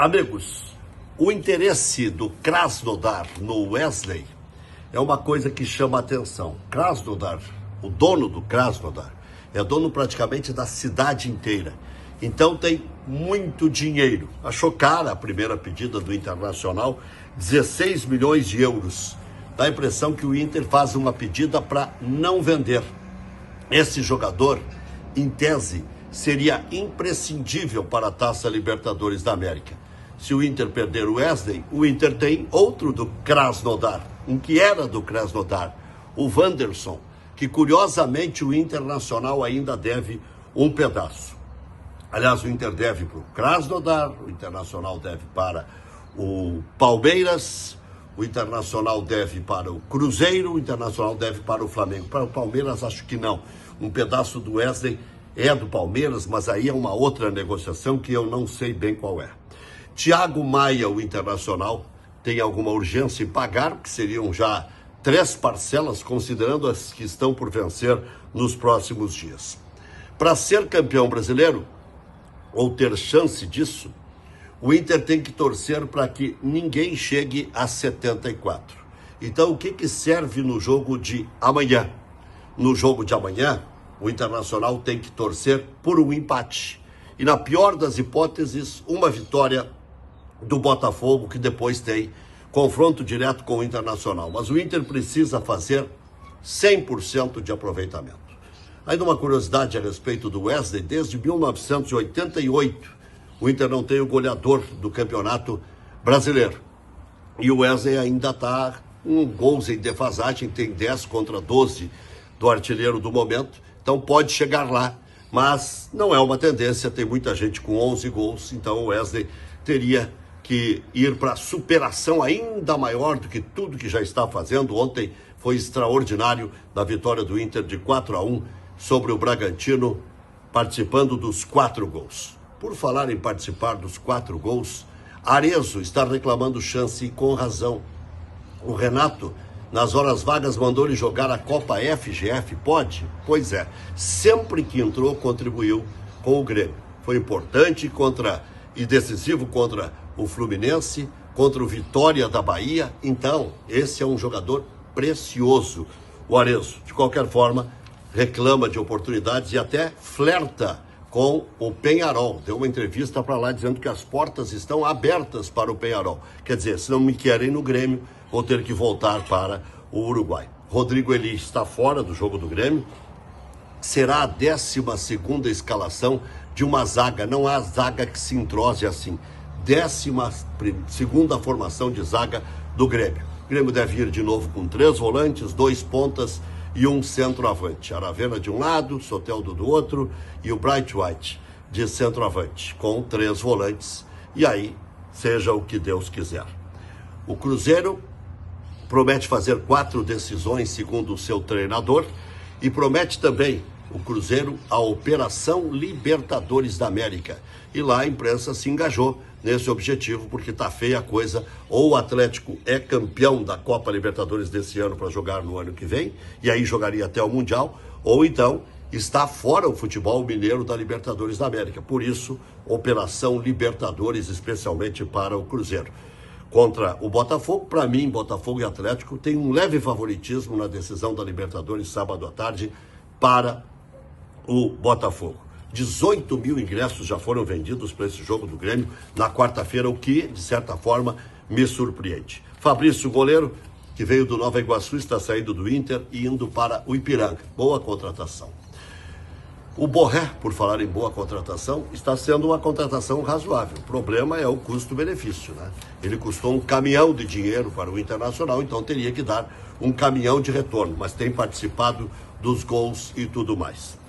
Amigos, o interesse do Krasnodar no Wesley é uma coisa que chama a atenção. Krasnodar, o dono do Krasnodar, é dono praticamente da cidade inteira. Então tem muito dinheiro. Achou cara a primeira pedida do Internacional, 16 milhões de euros. Dá a impressão que o Inter faz uma pedida para não vender. Esse jogador, em tese, seria imprescindível para a Taça Libertadores da América. Se o Inter perder o Wesley, o Inter tem outro do Krasnodar, um que era do Krasnodar, o Wanderson, que curiosamente o Internacional ainda deve um pedaço. Aliás, o Inter deve para o Krasnodar, o Internacional deve para o Palmeiras, o Internacional deve para o Cruzeiro, o Internacional deve para o Flamengo. Para o Palmeiras, acho que não. Um pedaço do Wesley é do Palmeiras, mas aí é uma outra negociação que eu não sei bem qual é. Thiago Maia, o Internacional, tem alguma urgência em pagar, que seriam já 3 parcelas, considerando as que estão por vencer nos próximos dias. Para ser campeão brasileiro, ou ter chance disso, o Inter tem que torcer para que ninguém chegue a 74. Então, o que serve no jogo de amanhã? No jogo de amanhã, o Internacional tem que torcer por um empate. E na pior das hipóteses, uma vitória do Botafogo, que depois tem confronto direto com o Internacional. Mas o Inter precisa fazer 100% de aproveitamento. Ainda uma curiosidade a respeito do Wesley: desde 1988, o Inter não tem o goleador do Campeonato Brasileiro. E o Wesley ainda está com gols em defasagem, tem 10 contra 12 do artilheiro do momento, então pode chegar lá. Mas não é uma tendência, tem muita gente com 11 gols, então o Wesley teria que ir para superação ainda maior do que tudo que já está fazendo. Ontem foi extraordinário na vitória do Inter de 4-1 sobre o Bragantino, participando dos 4 gols. Por falar em participar dos 4 gols, Arezzo está reclamando chance e com razão. O Renato, nas horas vagas, mandou ele jogar a Copa FGF. Pode? Pois é. Sempre que entrou, contribuiu com o Grêmio. Foi importante e decisivo contra o Fluminense, contra o Vitória da Bahia. Então, esse é um jogador precioso, o Arezzo. De qualquer forma, reclama de oportunidades e até flerta com o Peñarol. Deu uma entrevista para lá dizendo que as portas estão abertas para o Peñarol. Quer dizer, se não me querem no Grêmio, vou ter que voltar para o Uruguai. Rodrigo Eli está fora do jogo do Grêmio. Será a 12ª escalação de uma zaga. Não há zaga que se entrose assim. 12ª formação de zaga do Grêmio. O Grêmio deve ir de novo com 3 volantes, 2 pontas e um centroavante. Aravena de um lado, Soteldo do outro e o Bright White de centroavante, com 3 volantes. E aí, seja o que Deus quiser. O Cruzeiro promete fazer 4 decisões, segundo o seu treinador, e promete também o Cruzeiro a Operação Libertadores da América. E lá a imprensa se engajou nesse objetivo, porque tá feia a coisa. Ou o Atlético é campeão da Copa Libertadores desse ano para jogar no ano que vem, e aí jogaria até o Mundial, ou então está fora o futebol mineiro da Libertadores da América. Por isso, Operação Libertadores, especialmente para o Cruzeiro. Contra o Botafogo, para mim, Botafogo e Atlético tem um leve favoritismo na decisão da Libertadores sábado à tarde para o Botafogo. 18 mil ingressos já foram vendidos para esse jogo do Grêmio na quarta-feira, o que, de certa forma, me surpreende. Fabrício, goleiro, que veio do Nova Iguaçu, está saindo do Inter e indo para o Ipiranga. Boa contratação. O Borré, por falar em boa contratação, está sendo uma contratação razoável. O problema é o custo-benefício, né? Ele custou um caminhão de dinheiro para o Internacional, então teria que dar um caminhão de retorno, mas tem participado dos gols e tudo mais.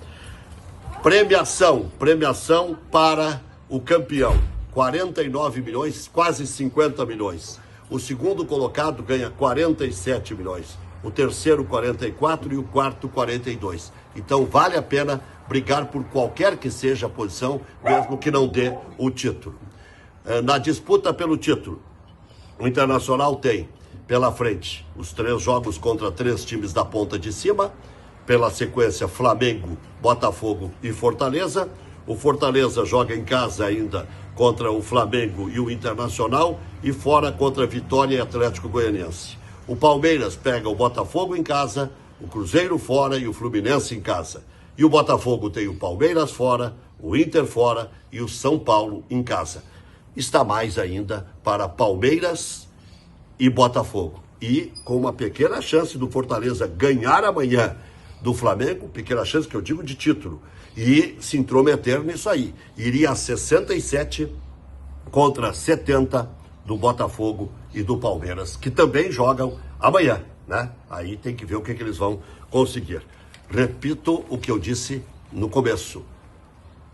Premiação para o campeão, 49 milhões, quase 50 milhões. O segundo colocado ganha 47 milhões, o terceiro 44 e o quarto 42. Então vale a pena brigar por qualquer que seja a posição, mesmo que não dê o título. Na disputa pelo título, o Internacional tem pela frente os 3 jogos contra 3 times da ponta de cima. Pela sequência, Flamengo, Botafogo e Fortaleza. O Fortaleza joga em casa ainda contra o Flamengo e o Internacional e fora contra Vitória e Atlético Goianiense. O Palmeiras pega o Botafogo em casa, o Cruzeiro fora e o Fluminense em casa. E o Botafogo tem o Palmeiras fora, o Inter fora e o São Paulo em casa. Está mais ainda para Palmeiras e Botafogo. E com uma pequena chance do Fortaleza ganhar amanhã do Flamengo, pequena chance que eu digo de título, e se intrometer nisso aí. Iria a 67 contra 70 do Botafogo e do Palmeiras, que também jogam amanhã, né? Aí tem que ver o que eles vão conseguir. Repito o que eu disse no começo.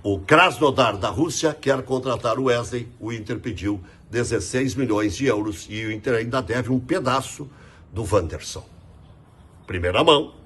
O Krasnodar da Rússia quer contratar o Wesley, o Inter pediu 16 milhões de euros e o Inter ainda deve um pedaço do Wanderson. Primeira mão.